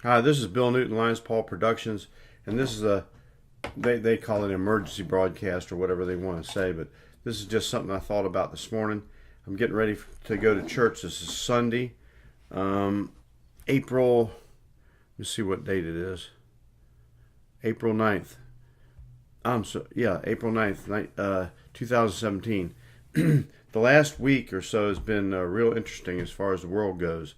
Hi, this is Bill Newton, Lions Paul Productions, and this is they call it an emergency broadcast or whatever they want to say, but this is just something I thought about this morning. I'm getting ready to go to church. This is Sunday, April, let me see what date it is. April 9th. April 9th, 2017. The last week or so has been real interesting as far as the world goes.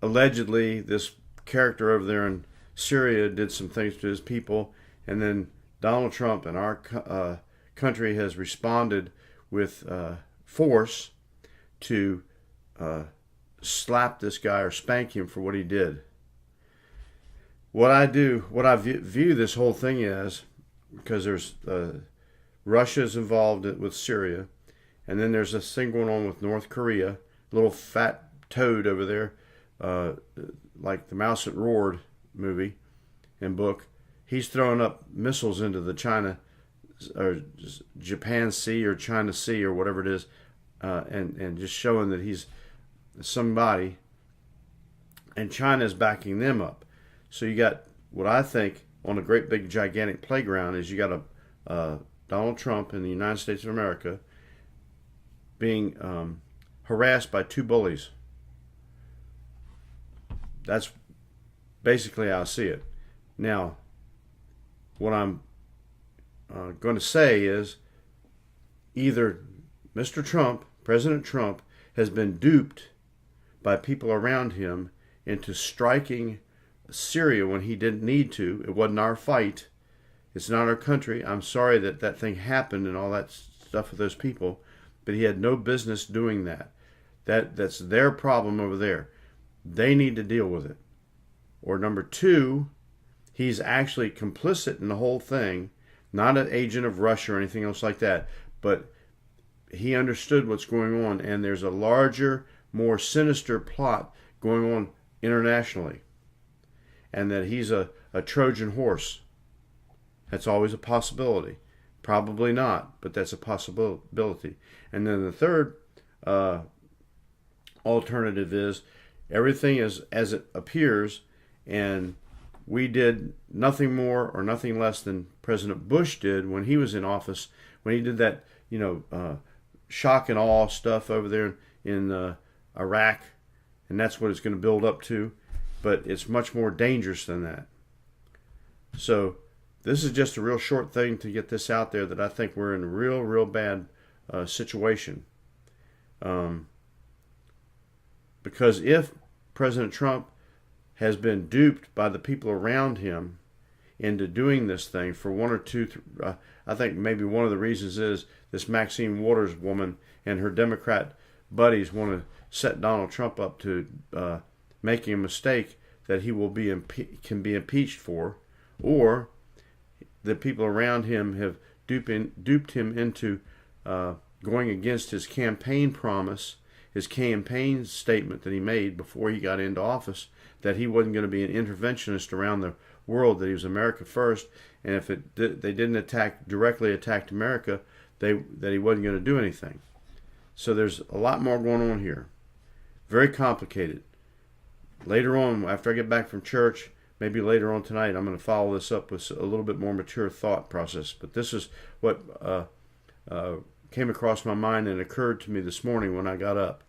Allegedly, this character over there in Syria did some things to his people, and then Donald Trump and our country has responded with force to slap this guy or spank him for what he did. What I view this whole thing as, because there's Russia's involved with Syria, and then there's this thing going on with North Korea, little fat toad over there, like the Mouse that Roared movie and book. He's throwing up missiles into the China or Japan Sea or China Sea or whatever it is, and just showing that he's somebody, and China's backing them up. So you got what I think on a great big gigantic playground is you got a Donald Trump in the United States of America being harassed by two bullies. That's basically how I see it. Now, what I'm going to say is either Mr. Trump, President Trump, has been duped by people around him into striking Syria when he didn't need to. It wasn't our fight. It's not our country. I'm sorry that thing happened and all that stuff with those people, but he had no business doing that. That's their problem over there. They need to deal with it. Or number two, he's actually complicit in the whole thing, not an agent of Russia or anything else like that, but he understood what's going on, and there's a larger, more sinister plot going on internationally, and that he's a Trojan horse. That's always a possibility. Probably not, but that's a possibility. And then the third alternative is everything is as it appears, and we did nothing more or nothing less than President Bush did when he was in office, when he did that, shock and awe stuff over there in Iraq, and that's what it's going to build up to, but it's much more dangerous than that. So this is just a real short thing to get this out there that I think we're in a real bad situation. Because if President Trump has been duped by the people around him into doing this thing for one or two, I think maybe one of the reasons is this Maxine Waters woman and her Democrat buddies want to set Donald Trump up to making a mistake that he will can be impeached for, or the people around him have duped him into going against his campaign promise, his campaign statement that he made before he got into office, that he wasn't going to be an interventionist around the world, that he was America first, and if they didn't directly attack America, that he wasn't going to do anything. So there's a lot more going on here. Very complicated. Later on, after I get back from church, maybe later on tonight, I'm going to follow this up with a little bit more mature thought process. But this is what came across my mind and occurred to me this morning when I got up,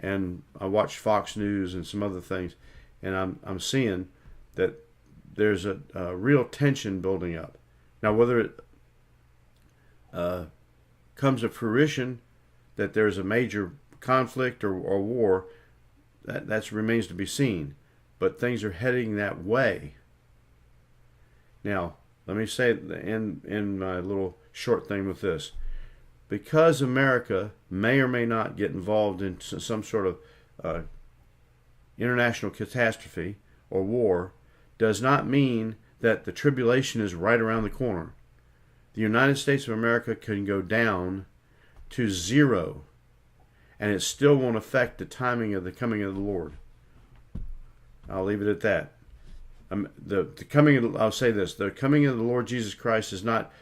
and I watched Fox News and some other things, and I'm seeing that there's a real tension building up. Now, whether it comes to fruition that there's a major conflict or war, that remains to be seen. But things are heading that way. Now, let me say in my little short thing with this. Because America may or may not get involved in some sort of international catastrophe or war, does not mean that the tribulation is right around the corner. The United States of America can go down to zero, and it still won't affect the timing of the coming of the Lord. I'll leave it at that. I'll say this: the coming of the Lord Jesus Christ is not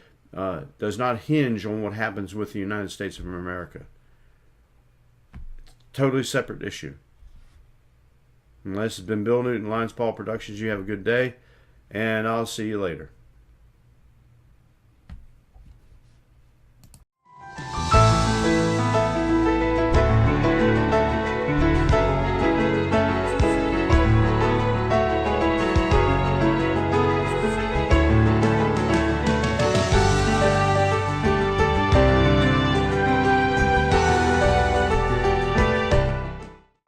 does not hinge on what happens with the United States of America. Totally separate issue. And this has been Bill Newton, Lions Paul Productions. You have a good day, and I'll see you later.